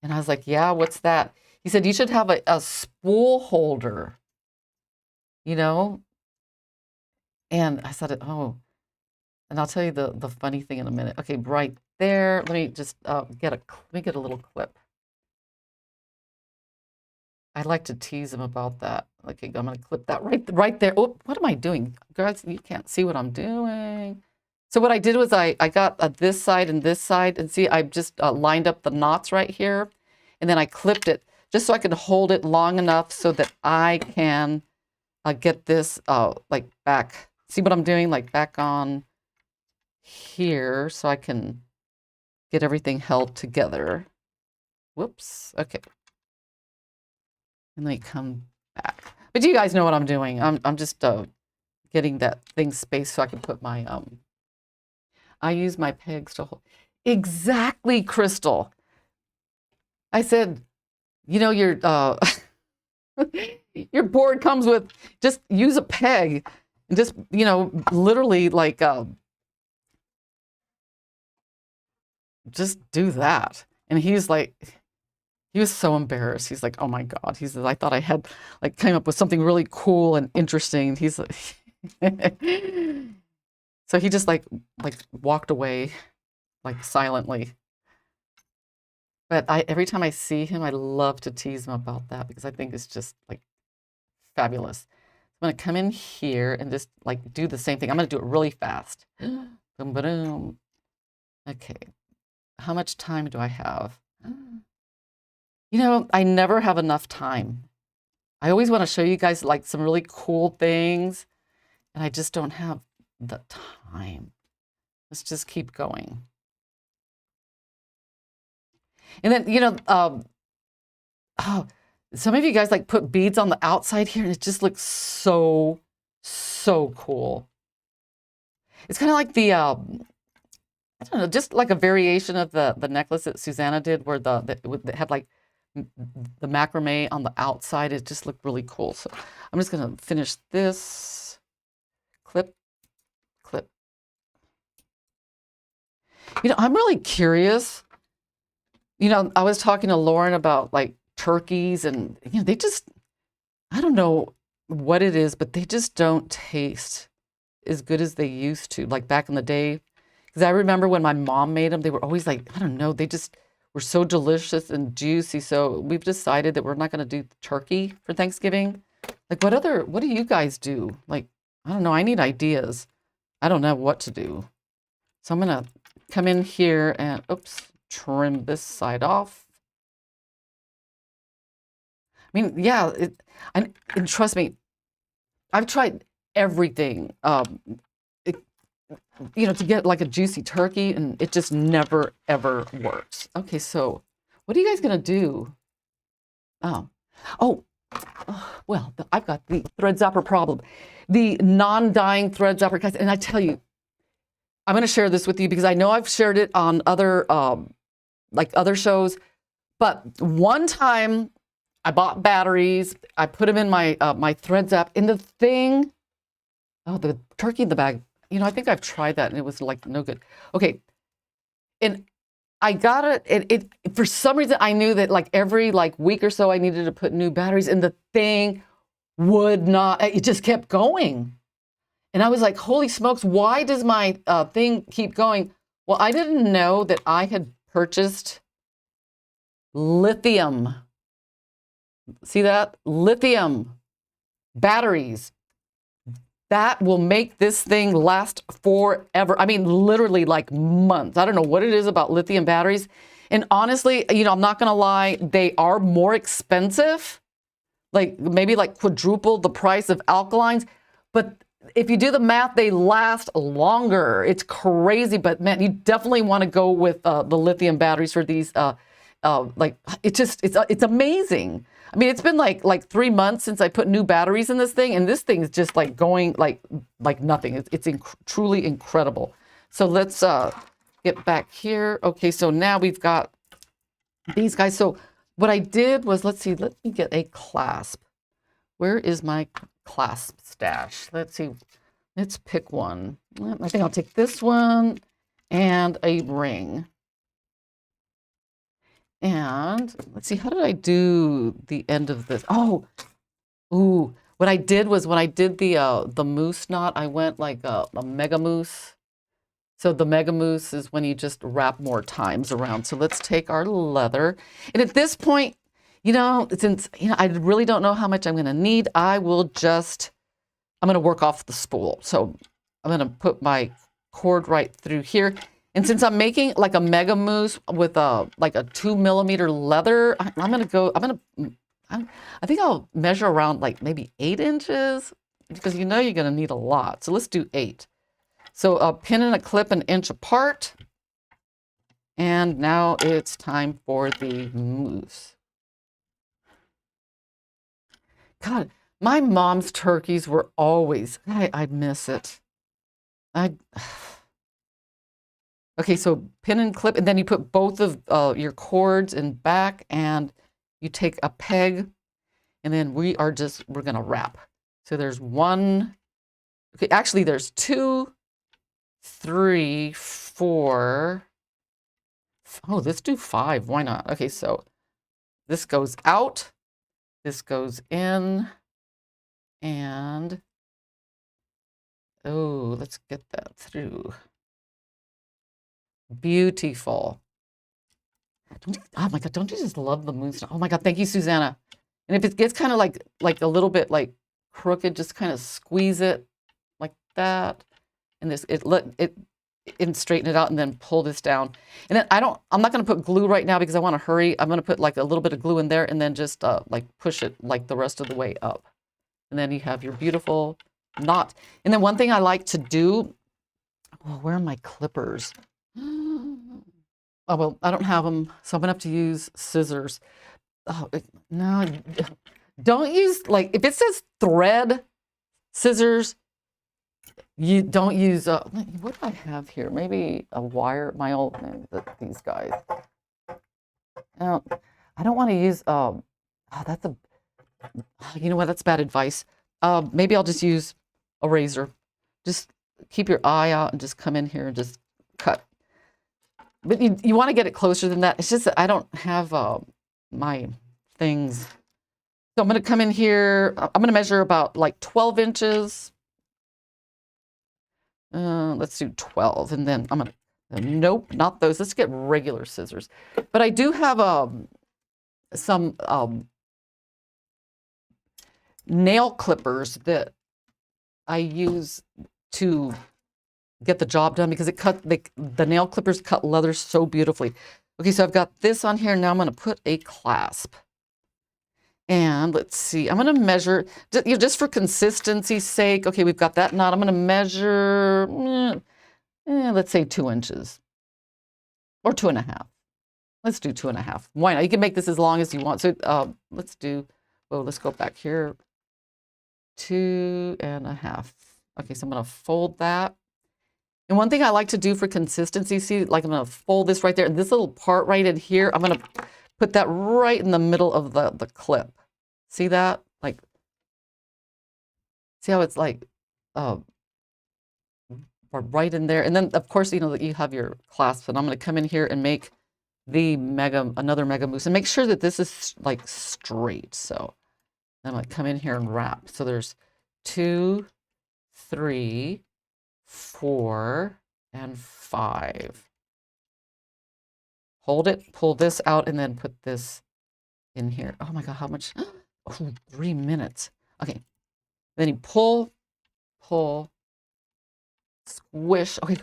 And I was like, yeah, what's that? He said, you should have a spool holder, And I said, oh, and I'll tell you the funny thing in a minute. Okay, right there. Let me just get a little clip. I like to tease him about that. Okay, I'm going to clip that right there. Oh, what am I doing? Guys, you can't see what I'm doing. So what I did was I got this side, and see, I just lined up the knots right here. And then I clipped it just so I could hold it long enough so that I can get this like back. See what I'm doing? Like back on here so I can get everything held together. Whoops. Okay. And let me come back. But you guys know what I'm doing. I'm just getting that thing spaced so I can put my I use my pegs to hold. Exactly, Crystal. I said, your your board comes with, just use a peg and just, literally like just do that. And he's like, he was so embarrassed. He's like, oh my God. He says, I thought I had like came up with something really cool and interesting. He's like, so he just like walked away like silently. But every time I see him, I love to tease him about that because I think it's just like fabulous. I'm going to come in here and just like do the same thing. I'm going to do it really fast. Boom, boom. Okay, how much time do I have? You know, I never have enough time. I always want to show you guys like some really cool things, and I just don't have the time. Let's just keep going. And then, you know, oh, some of you guys like put beads on the outside here, and it just looks so, so cool. It's kind of like the, I don't know, just like a variation of the necklace that Susanna did, where it had like the macrame on the outside. It just looked really cool. So I'm just gonna finish this clip, clip. You know, I'm really curious. You know, I was talking to Lauren about like turkeys, and you know, they just, I don't know what it is, but they just don't taste as good as they used to, like back in the day. Because I remember when my mom made them, they were always like, I don't know, they just were so delicious and juicy. So we've decided that we're not going to do turkey for Thanksgiving. Like what do you guys do? Like, I don't know, I need ideas. I don't know what to do. So I'm going to come in here and, oops, trim this side off. I mean, yeah, and trust me, I've tried everything, you know, to get like a juicy turkey, and it just never, ever works. Okay, so what are you guys going to do? Oh, well, I've got the thread zapper problem. The non-dying thread zapper, guys, and I tell you, I'm going to share this with you because I know I've shared it on other, like other shows, but one time I bought batteries, I put them in my my thread zap, and the thing, oh, the turkey in the bag, you know, I think I've tried that and it was like no good. Okay, and I got it, for some reason I knew that like every like week or so I needed to put new batteries, and the thing would not, it just kept going. And I was like, holy smokes, why does my thing keep going? Well, I didn't know that I had purchased lithium. See that? Lithium batteries. That will make this thing last forever. I mean, literally like months. I don't know what it is about lithium batteries. And honestly, you know, I'm not going to lie, they are more expensive, like maybe like quadruple the price of alkalines. But if you do the math, they last longer. It's crazy, but man, you definitely want to go with the lithium batteries for these. Like it's amazing. I mean, it's been like 3 months since I put new batteries in this thing, and this thing is just like going like nothing. It's truly incredible. So let's get back here. Okay, so now we've got these guys. So what I did was, let's see, let me get a clasp. Where is my clasp stash? Let's see. Let's pick one. I think I'll take this one and a ring. And let's see, how did I do the end of this? Oh, ooh, what I did was when I did the moose knot, I went like a mega moose. So the mega moose is when you just wrap more times around. So let's take our leather. And at this point, you know, since, you know, I really don't know how much I'm going to need, I'm going to work off the spool. So I'm going to put my cord right through here. And since I'm making like a mega moose with like a 2mm leather, I think I'll measure around like maybe 8 inches, because you know you're going to need a lot. So let's do 8. So a pin and a clip 1 inch apart. And now it's time for the moose. God, my mom's turkeys were always, I miss it. Okay, so pin and clip, and then you put both of your cords in back, and you take a peg, and then we're going to wrap. So there's 1, okay, actually there's 2, 3, 4. Oh, let's do 5. Why not? Okay, so this goes out, this goes in, and oh, let's get that through. Beautiful. Oh my God, don't you just love the moose? Oh my God, thank you, Susanna. And if it gets kind of like a little bit like crooked, just kind of squeeze it like that. And this, and straighten it out and then pull this down. And then I'm not going to put glue right now because I want to hurry. I'm going to put like a little bit of glue in there and then just like push it like the rest of the way up. And then you have your beautiful knot. And then one thing I like to do, oh, where are my clippers? Oh, well, I don't have them, so I'm going to have to use scissors. Oh, no, don't use, like, if it says thread scissors, you don't use, what do I have here? Maybe a wire, my old, these guys. Now, I don't want to use, that's a, you know what, that's bad advice. Maybe I'll just use a razor. Just keep your eye out and just come in here and just cut. But you want to get it closer than that. It's just that I don't have my things. So I'm going to come in here. I'm going to measure about like 12 inches. Let's do 12. And then I'm going to, nope, not those. Let's get regular scissors. But I do have some nail clippers that I use to get the job done because the nail clippers cut leather so beautifully. Okay, so I've got this on here. Now I'm going to put a clasp. And let's see, I'm going to measure, just for consistency's sake. Okay, we've got that knot. I'm going to measure, let's say 2 inches or 2.5. Let's do 2.5. Why not? You can make this as long as you want. So let's go back here. 2.5. Okay, so I'm going to fold that. And one thing I like to do for consistency, see, like I'm going to fold this right there. And this little part right in here, I'm going to put that right in the middle of the clip. See that? Like, see how it's like right in there. And then, of course, you know, that you have your clasp. And I'm going to come in here and make another mega mousse. And make sure that this is like straight. So I'm going to come in here and wrap. So there's 2, 3, 4, and 5. Hold it, pull this out, and then put this in here. Oh my God, how much? Oh, 3 minutes. Okay. Then you pull, squish. Okay.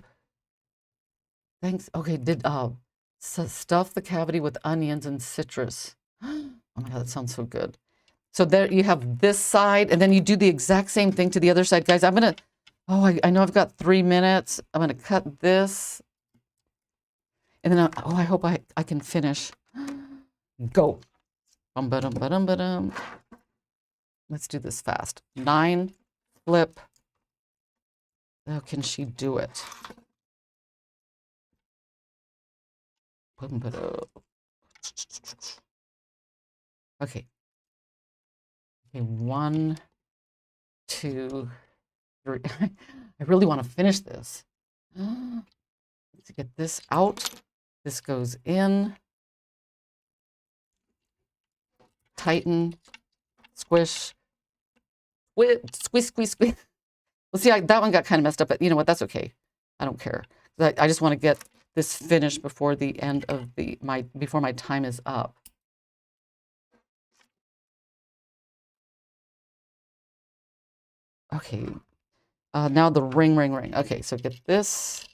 Thanks. Okay, stuff the cavity with onions and citrus. Oh my God, that sounds so good. So there you have this side, and then you do the exact same thing to the other side. Guys, I'm going to, I know I've got 3 minutes. I'm going to cut this. And then, I hope I can finish. Go. Let's do this fast. 9, flip. Oh, can she do it? Okay. Okay, 1, 2, 3. I really want to finish this. Let's get this out. This goes in. Tighten. Squish. Squeeze, squeeze, squeeze. Well, see, that one got kind of messed up, but you know what? That's okay. I don't care. I just want to get this finished before the end of before my time is up. Okay. Now the ring. Okay, so get this.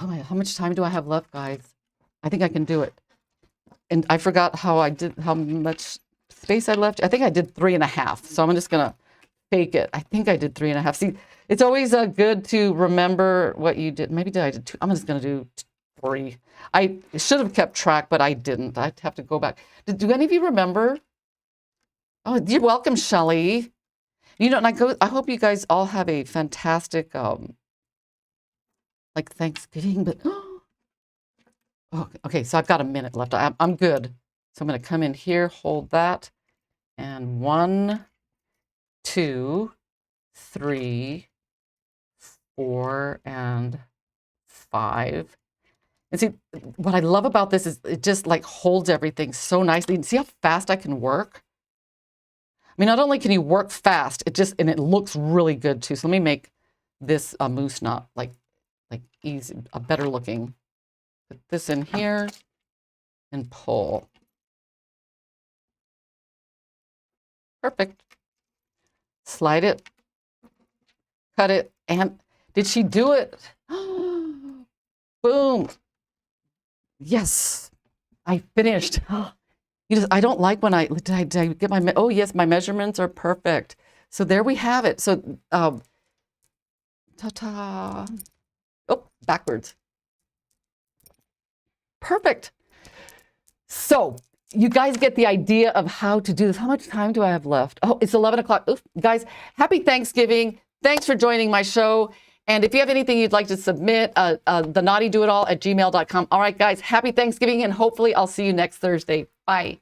Oh my, how much time do I have left, guys? I think I can do it. And I forgot how much space I left. I think I did 3.5. So I'm just gonna fake it. I think I did 3.5. See, it's always good to remember what you did. Maybe I did 2. I'm just gonna do 3. I should have kept track, but I didn't. I'd have to go back. Do any of you remember? Oh, you're welcome, Shelley. You know, and I hope you guys all have a fantastic like Thanksgiving, but oh, okay, so I've got a minute left. I'm good. So I'm going to come in here, hold that, and 1, 2, 3, 4, and 5. And see, what I love about this is it just like holds everything so nicely. And see how fast I can work? I mean, not only can you work fast, and it looks really good too. So let me make this a mousse knot like easy, a better looking. Put this in here and pull. Perfect. Slide it, cut it, and Did she do it? Boom. Yes, I finished. I don't like when did I get my, oh yes, my measurements are perfect. So there we have it. So, ta-ta. Oh, backwards. Perfect. So you guys get the idea of how to do this. How much time do I have left? Oh, it's 11 o'clock. Oof, guys, happy Thanksgiving. Thanks for joining my show. And if you have anything you'd like to submit, the Knotty-Do-It-All at gmail.com. All right, guys, happy Thanksgiving, and hopefully I'll see you next Thursday. Bye.